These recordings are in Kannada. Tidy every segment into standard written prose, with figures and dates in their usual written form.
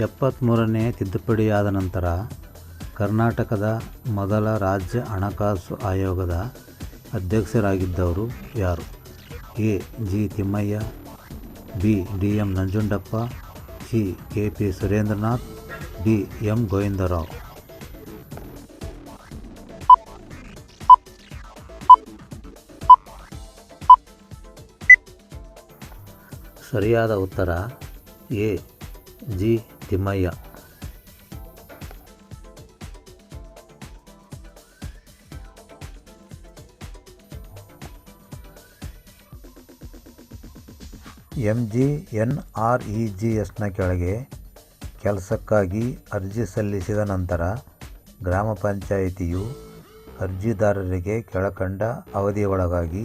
73ನೇ ತಿದ್ದುಪಡಿಯಾದ ನಂತರ ಕರ್ನಾಟಕದ ಮೊದಲ ರಾಜ್ಯ ಹಣಕಾಸು ಆಯೋಗದ ಅಧ್ಯಕ್ಷರಾಗಿದ್ದವರು ಯಾರು? A. G. Thimmaiah, B. D. M. Nanjundappa, C. K. P. Surendranath, D. M. Govindarao. ಸರಿಯಾದ ಉತ್ತರ ಎ. ಜಿ. ತಿಮ್ಮಯ್ಯ. MGNREGSನ ಕೆಳಗೆ ಕೆಲಸಕ್ಕಾಗಿ ಅರ್ಜಿ ಸಲ್ಲಿಸಿದ ನಂತರ ಗ್ರಾಮ ಪಂಚಾಯಿತಿಯು ಅರ್ಜಿದಾರರಿಗೆ ಕೆಳಕಂಡ ಅವಧಿಯೊಳಗಾಗಿ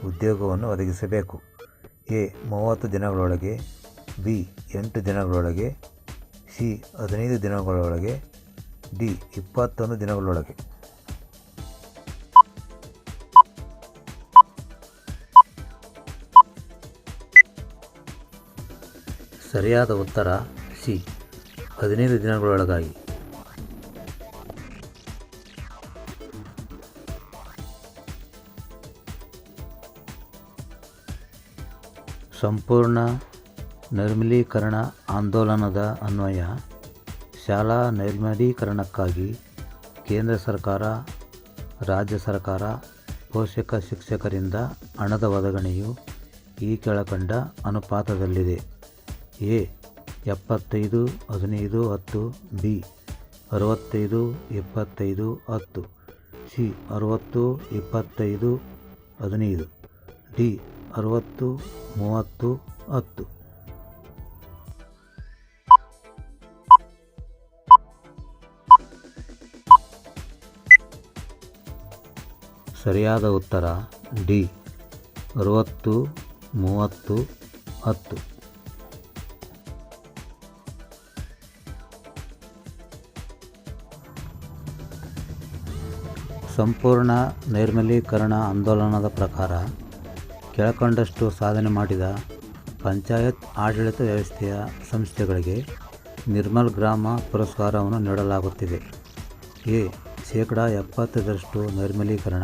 ಉದ್ಯೋಗವನ್ನು ಒದಗಿಸಬೇಕು. ಎ. 30 ದಿನಗಳೊಳಗೆ, ಬಿ. 8 ದಿನಗಳೊಳಗೆ, ಸಿ. 15 ದಿನಗಳೊಳಗೆ, ಡಿ. 21 ದಿನಗಳೊಳಗೆ. ಸರಿಯಾದ ಉತ್ತರ ಸಿ. 15 ದಿನಗಳೊಳಗಾಗಿ. ಸಂಪೂರ್ಣ ನೈರ್ಮಲೀಕರಣ ಆಂದೋಲನದ ಅನ್ವಯ ಶಾಲಾ ನೈರ್ಮಲೀಕರಣಕ್ಕಾಗಿ ಕೇಂದ್ರ ಸರ್ಕಾರ, ರಾಜ್ಯ ಸರ್ಕಾರ, ಪೋಷಕ ಶಿಕ್ಷಕರಿಂದ ಹಣದ ಒದಗಣೆಯು ಈ ಕೆಳಕಂಡ ಅನುಪಾತದಲ್ಲಿದೆ. ಎ. 75, 15, 10, ಬಿ. 65, 25, 10, ಸಿ. 60, 25, 15, ಡಿ. 60, 30, 10. ಸರಿಯಾದ ಉತ್ತರ ಡಿ. 60, 30, 10. ಸಂಪೂರ್ಣ ನೈರ್ಮಲೀಕರಣ ಆಂದೋಲನದ ಪ್ರಕಾರ ಕೆಳಕಂಡಷ್ಟು ಸಾಧನೆ ಮಾಡಿದ ಪಂಚಾಯತ್ ಆಡಳಿತ ವ್ಯವಸ್ಥೆಯ ಸಂಸ್ಥೆಗಳಿಗೆ ನಿರ್ಮಲ್ ಗ್ರಾಮ ಪುರಸ್ಕಾರವನ್ನು ನೀಡಲಾಗುತ್ತಿದೆ. ಎ. 70% ನೈರ್ಮಲೀಕರಣ,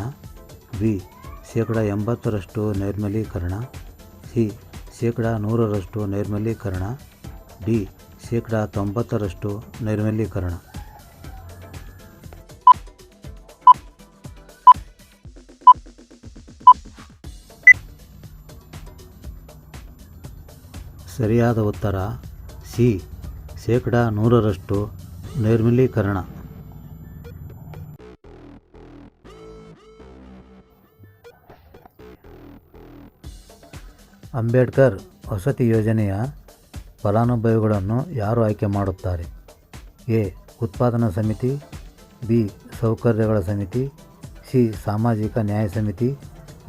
ಬಿ. 80% ನೈರ್ಮಲೀಕರಣ, ಸಿ. 100% ನೈರ್ಮಲೀಕರಣ, ಡಿ. 90% ನೈರ್ಮಲೀಕರಣ. ಸರಿಯಾದ ಉತ್ತರ ಸಿ. 100% ನೈರ್ಮಲೀಕರಣ. ಅಂಬೇಡ್ಕರ್ ವಸತಿ ಯೋಜನೆಯ ಫಲಾನುಭವಿಗಳನ್ನು ಯಾರು ಆಯ್ಕೆ ಮಾಡುತ್ತಾರೆ? ಎ. ಉತ್ಪಾದನಾ ಸಮಿತಿ, ಬಿ. ಸೌಕರ್ಯಗಳ ಸಮಿತಿ, ಸಿ. ಸಾಮಾಜಿಕ ನ್ಯಾಯ ಸಮಿತಿ,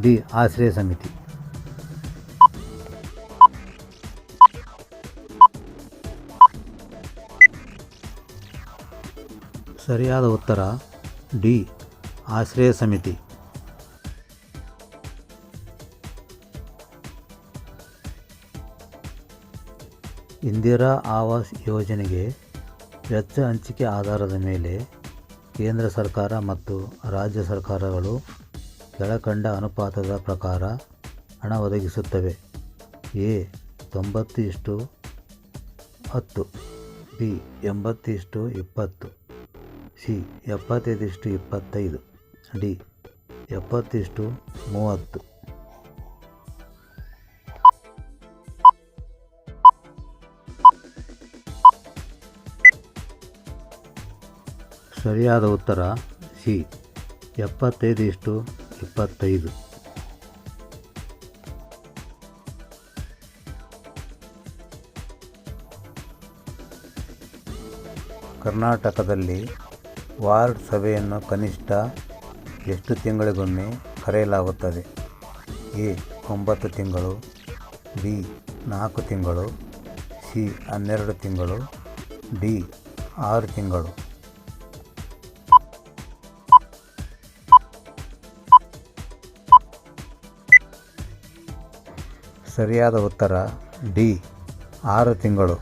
ಡಿ. ಆಶ್ರಯ ಸಮಿತಿ. ಸರಿಯಾದ ಉತ್ತರ ಡಿ. ಆಶ್ರಯ ಸಮಿತಿ. ಇಂದಿರಾ ಆವಾಸ್ ಯೋಜನೆಗೆ ವೆಚ್ಚ ಹಂಚಿಕೆ ಆಧಾರದ ಮೇಲೆ ಕೇಂದ್ರ ಸರ್ಕಾರ ಮತ್ತು ರಾಜ್ಯ ಸರ್ಕಾರಗಳು ಕೆಳಕಂಡ ಅನುಪಾತದ ಪ್ರಕಾರ ಹಣ ಒದಗಿಸುತ್ತವೆ. ಎ. 90:10, ಬಿ. 80:20, ಸಿ. 75:25, ಡಿ. 70:30. ಸರಿಯಾದ ಉತ್ತರ ಸಿ. 75:25. ಕರ್ನಾಟಕದಲ್ಲಿ ವಾರ್ಡ್ ಸಭೆಯನ್ನು ಕನಿಷ್ಠ ಎಷ್ಟು ತಿಂಗಳಿಗೊಮ್ಮೆ ಕರೆಯಲಾಗುತ್ತದೆ? ಎ. 9 ತಿಂಗಳು, ಬಿ. 4 ತಿಂಗಳು, ಸಿ. 12 ತಿಂಗಳು, ಡಿ. 6 ತಿಂಗಳು. ಸರಿಯಾದ ಉತ್ತರ ಡಿ. 6 ತಿಂಗಳು.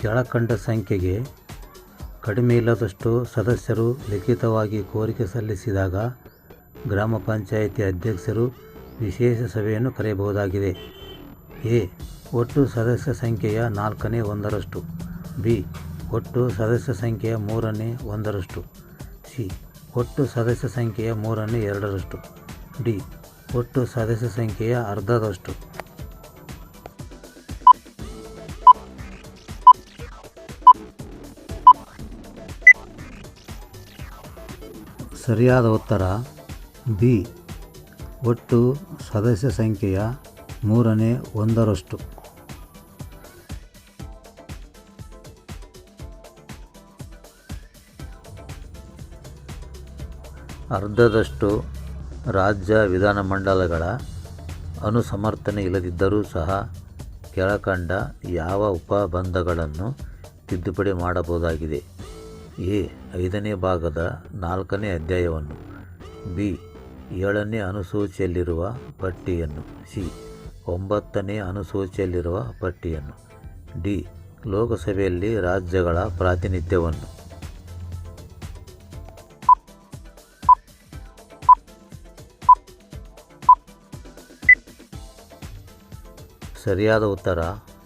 ಕೆಳಕಂಡ ಸಂಖ್ಯೆಗೆ ಕಡಿಮೆಯಿಲ್ಲದಷ್ಟು ಸದಸ್ಯರು ಲಿಖಿತವಾಗಿ ಕೋರಿಕೆ ಸಲ್ಲಿಸಿದಾಗ ಗ್ರಾಮ ಪಂಚಾಯಿತಿ ಅಧ್ಯಕ್ಷರು ವಿಶೇಷ ಸಭೆಯನ್ನು ಕರೆಯಬಹುದಾಗಿದೆ. ಎ. ಒಟ್ಟು ಸದಸ್ಯ ಸಂಖ್ಯೆಯ 1/4 ಬಿ. ಒಟ್ಟು ಸದಸ್ಯ ಸಂಖ್ಯೆಯ 1/3 ಸಿ. ಒಟ್ಟು ಸದಸ್ಯ ಸಂಖ್ಯೆಯ 2/3 ಡಿ. ಒಟ್ಟು ಸದಸ್ಯ ಸಂಖ್ಯೆಯ ಅರ್ಧದಷ್ಟು. ಸರಿಯಾದ ಉತ್ತರ ಬಿ. ಒಟ್ಟು ಸದಸ್ಯ ಸಂಖ್ಯೆಯ 1/3. ಅರ್ಧದಷ್ಟು ರಾಜ್ಯ ವಿಧಾನಮಂಡಲಗಳ ಅನುಸಮರ್ಥನೆ ಇಲ್ಲದಿದ್ದರೂ ಸಹ ಕೆಳಕಂಡ ಯಾವ ಉಪಬಂಧಗಳನ್ನು ತಿದ್ದುಪಡಿ ಮಾಡಬಹುದಾಗಿದೆ? ಎ. 5ನೇ ಭಾಗದ 4ನೇ ಅಧ್ಯಾಯವನ್ನು. ಬಿ. 7ನೇ ಅನುಸೂಚಿಯಲ್ಲಿರುವ ಪಟ್ಟಿಯನ್ನು. ಸಿ. 9ನೇ ಅನುಸೂಚಿಯಲ್ಲಿರುವ ಪಟ್ಟಿಯನ್ನು. ಡಿ. ಲೋಕಸಭೆಯಲ್ಲಿ ರಾಜ್ಯಗಳ ಪ್ರಾತಿನಿಧ್ಯವನ್ನು. ಸರಿಯಾದ ಉತ್ತರ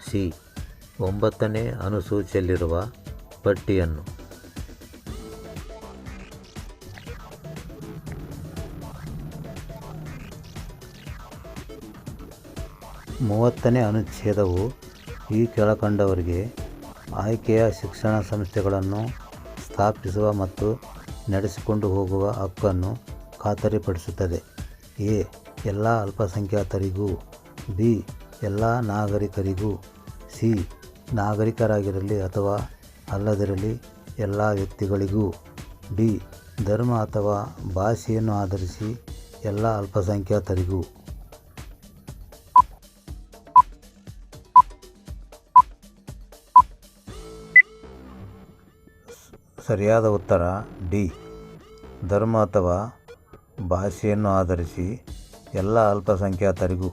ಸಿ. 9ನೇ ಅನುಸೂಚಿಯಲ್ಲಿರುವ ಪಟ್ಟಿಯನ್ನು. ಮೂವತ್ತನೇ ಅನುಚ್ಛೇದವು ಈ ಕೆಳಕಂಡವರಿಗೆ ಆಯ್ಕೆಯ ಶಿಕ್ಷಣ ಸಂಸ್ಥೆಗಳನ್ನು ಸ್ಥಾಪಿಸುವ ಮತ್ತು ನಡೆಸಿಕೊಂಡು ಹೋಗುವ ಹಕ್ಕನ್ನು ಖಾತರಿಪಡಿಸುತ್ತದೆ. ಎ. ಎಲ್ಲ ಅಲ್ಪಸಂಖ್ಯಾತರಿಗೂ. ಬಿ. ಎಲ್ಲ ನಾಗರಿಕರಿಗೂ. ಸಿ. ನಾಗರಿಕರಾಗಿರಲಿ ಅಥವಾ ಅಲ್ಲದಿರಲಿ ಎಲ್ಲ ವ್ಯಕ್ತಿಗಳಿಗೂ. ಡಿ. ಧರ್ಮ ಅಥವಾ ಭಾಷೆಯನ್ನು ಆಧರಿಸಿ ಎಲ್ಲ ಅಲ್ಪಸಂಖ್ಯಾತರಿಗೂ. ಸರಿಯಾದ ಉತ್ತರ ಡಿ. ಧರ್ಮ ಅಥವಾ ಭಾಷೆಯನ್ನು ಆಧರಿಸಿ ಎಲ್ಲ ಅಲ್ಪಸಂಖ್ಯಾತರಿಗೂ.